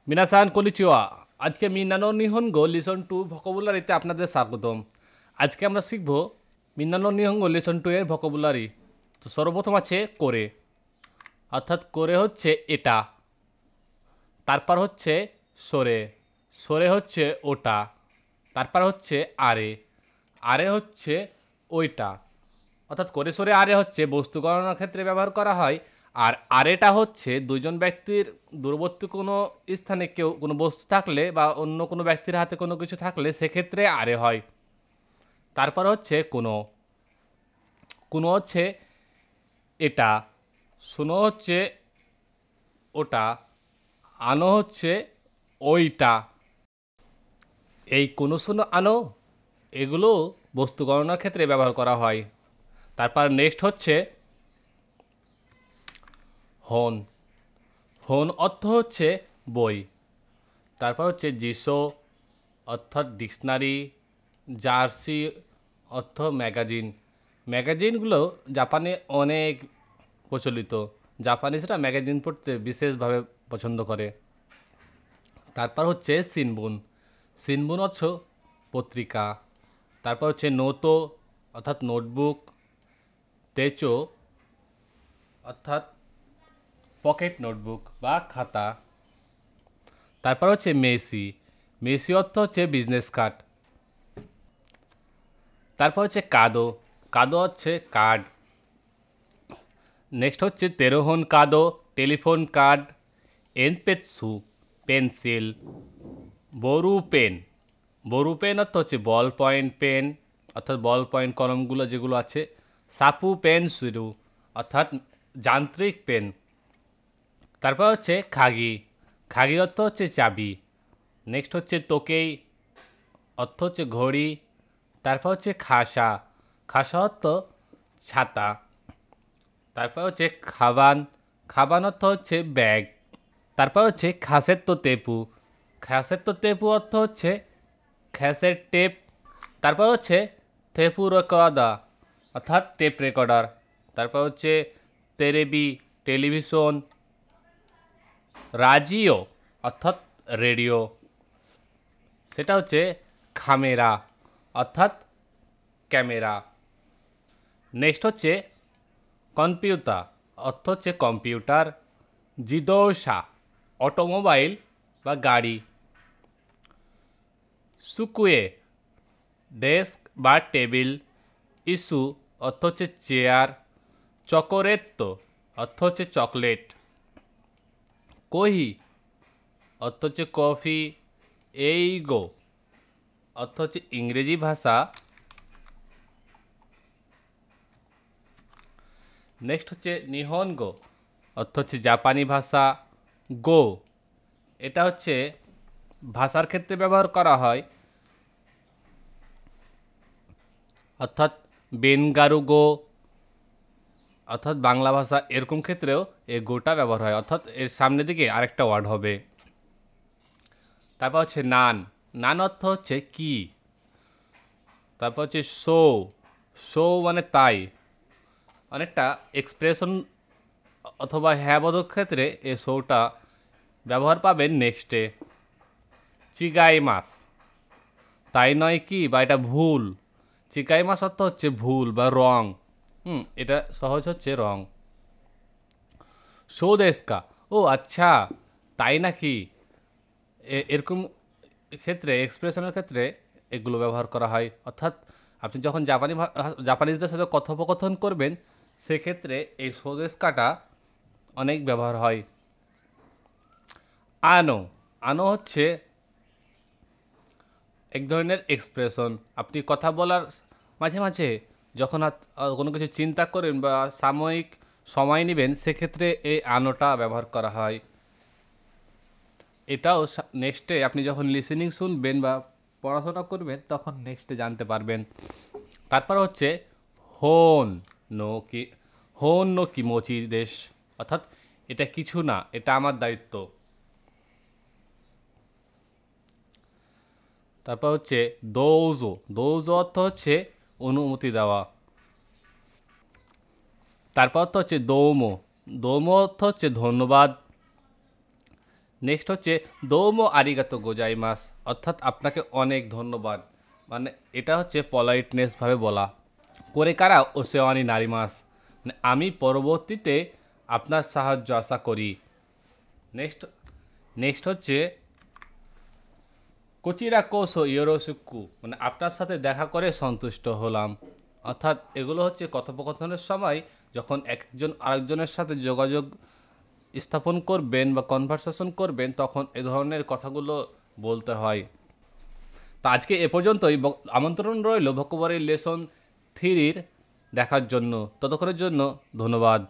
মিনাসান কনিচিওয়া। আজকে মিনানো নিহনগো listen to ভোকাবুলারিতে আপনাদের স্বাগতম। আজকে আমরা শিখব মিনানো নিহনগো লিসন টু এর ভোকাবুলারি। তো সর্বপ্রথম আছে করে, অর্থাৎ করে হচ্ছে এটা। তারপর হচ্ছে সরে, সরে হচ্ছে ওটা। তারপর হচ্ছে আরে, আরে হচ্ছে ওইটা। অর্থাৎ করে সরে আরে হচ্ছে বস্তু গণনার ক্ষেত্রে ব্যবহার করা হয়। আর আরেটা হচ্ছে দুইজন ব্যক্তির দূরবর্তী কোনো স্থানে কেউ কোনো বস্তু থাকলে বা অন্য কোনো ব্যক্তির হাতে কোনো কিছু থাকলে সেক্ষেত্রে আরে হয়। তারপর হচ্ছে কোনো, কোনো হচ্ছে এটা, শুনো হচ্ছে ওটা, আনো হচ্ছে ওইটা। এই কোনো শুনো আনো এগুলো বস্তু গণনার ক্ষেত্রে ব্যবহার করা হয়। তারপর নেক্সট হচ্ছে হন। হন অর্থ হচ্ছে বই। তারপর হচ্ছে জিসো অর্থাৎ ডিকশনারি, জার্সি অর্থ ম্যাগাজিন। ম্যাগাজিনগুলো জাপানে অনেক প্রচলিত। জাপানিজরা ম্যাগাজিন পড়তে বিশেষভাবে পছন্দ করে। তারপর হচ্ছে সিনবুন। সিনবুন অর্থ পত্রিকা। তারপর হচ্ছে নোতো অর্থাৎ নোটবুক। তেচো অর্থাৎ পকেট নোটবুক বা খাতা। তারপর হচ্ছে মেসি। মেসি অর্থ হচ্ছে বিজনেস কার্ড। তারপর হচ্ছে কাদো। কাদো হচ্ছে কার্ড। নেক্সট হচ্ছে তেরোহন কাদো, টেলিফোন কার্ড। এনপেৎসু পেন্সিল। বরু পেন। বরু পেন অর্থ হচ্ছে বল পয়েন্ট পেন, অর্থাৎ বল পয়েন্ট কলমগুলো যেগুলো আছে। সাপু পেন শুরু অর্থাৎ যান্ত্রিক পেন। তারপর হচ্ছে খাগি। খাগি অর্থ হচ্ছে চাবি। নেক্সট হচ্ছে তোকেই অর্থ হচ্ছে ঘড়ি। তারপর হচ্ছে খাসা। খাসা অর্থ ছাতা। তারপর হচ্ছে খাবান। খাবান অর্থ হচ্ছে ব্যাগ। তারপর হচ্ছে খাসেত্তো তেপু। খাসেত্তো তেপু অর্থ হচ্ছে খ্যাসের টেপ। তারপর হচ্ছে তেপু রেকর্ডার অর্থাৎ টেপ রেকর্ডার। তারপর হচ্ছে তেরেবি টেলিভিশন। রাজিও অর্থাৎ রেডিও, সেটা হচ্ছে খামেরা অর্থাৎ ক্যামেরা। নেক্সট হচ্ছে কম্পিউটার অর্থ হচ্ছে কম্পিউটার। জিদোসা অটোমোবাইল বা গাড়ি। সুকুয়ে ডেস্ক বা টেবিল। ইস্যু অর্থ হচ্ছে চেয়ার। চকোরেত্তো অর্থ হচ্ছে চকলেট। কহি অর্থ হচ্ছে কফি। এইগো অর্থ হচ্ছে ইংরেজি ভাষা। নেক্সট হচ্ছে নিহনগো অর্থ হচ্ছে জাপানি ভাষা। গো এটা হচ্ছে ভাষার ক্ষেত্রে ব্যবহার করা হয়, অর্থাৎ বেনগারু গো অর্থাৎ বাংলা ভাষা এরকম ক্ষেত্রেও এই গোটা ব্যবহার হয়, অর্থাৎ এর সামনের দিকে আরেকটা ওয়ার্ড হবে। তারপর হচ্ছে নান। নান অর্থ হচ্ছে কি। তারপর হচ্ছে শো। শো মানে তাই। অনেকটা এক্সপ্রেশন অথবা হ্যাঁ বোধক ক্ষেত্রে এই শোটা ব্যবহার পাবেন নেক্সটে। চিগাই মাস তাই নয় কি বা এটা ভুল। চিকাই মাস অর্থ হচ্ছে ভুল বা রং। এটা সহজ হচ্ছে রং। শো দেশকা ও আচ্ছা তাই নাকি, এরকম ক্ষেত্রে এক্সপ্রেশনের ক্ষেত্রে এগুলো ব্যবহার করা হয়। অর্থাৎ আপনি যখন জাপানিজদের সাথে কথোপকথন করবেন সেক্ষেত্রে এই শো দেশকাটা অনেক ব্যবহার হয়। আনো। আনো হচ্ছে এক ধরনের এক্সপ্রেশন। আপনি কথা বলার মাঝে মাঝে যখন কোনো কিছু চিন্তা করেন বা সাময়িক সময় নেবেন সেক্ষেত্রে এই আনোটা ব্যবহার করা হয়। এটাও নেক্সটে আপনি যখন লিসেনিং শুনবেন বা পড়াশোনা করবেন তখন নেক্সটে জানতে পারবেন। তারপর হচ্ছে হোন নো কি। হোন নো কিমোচি দেশ অর্থাৎ এটা কিছু না, এটা আমার দায়িত্ব। তারপর হচ্ছে দৌজো। দৌজো অর্থ হচ্ছে অনুমতি দেওয়া। তারপর অর্থ হচ্ছে দৌমো। দৌমো অর্থ হচ্ছে ধন্যবাদ। নেক্সট হচ্ছে দোমো আরিগাতো গোজাইমাস, অর্থাৎ আপনাকে অনেক ধন্যবাদ। মানে এটা হচ্ছে পলাইটনেস ভাবে বলা। করে কারা ওসেওয়ানি নারিমাস, মানে আমি পরবর্তীতে আপনার সাহায্য আশা করি। নেক্সট নেক্সট হচ্ছে কোচিরা কোসো ইয়োরোসুকু, মানে আপনার সাথে দেখা করে সন্তুষ্ট হলাম। অর্থাৎ এগুলো হচ্ছে কথোপকথনের সময় যখন একজন আরেকজনের সাথে যোগাযোগ স্থাপন করবেন বা কনভারসেশন করবেন, তখন এ ধরনের কথাগুলো বলতে হয়। তা আজকে এ পর্যন্তই। আমন্ত্রণ রইল ভোকাবুলারি লেসন 3 দেখার জন্য। ততক্ষণের জন্য ধন্যবাদ।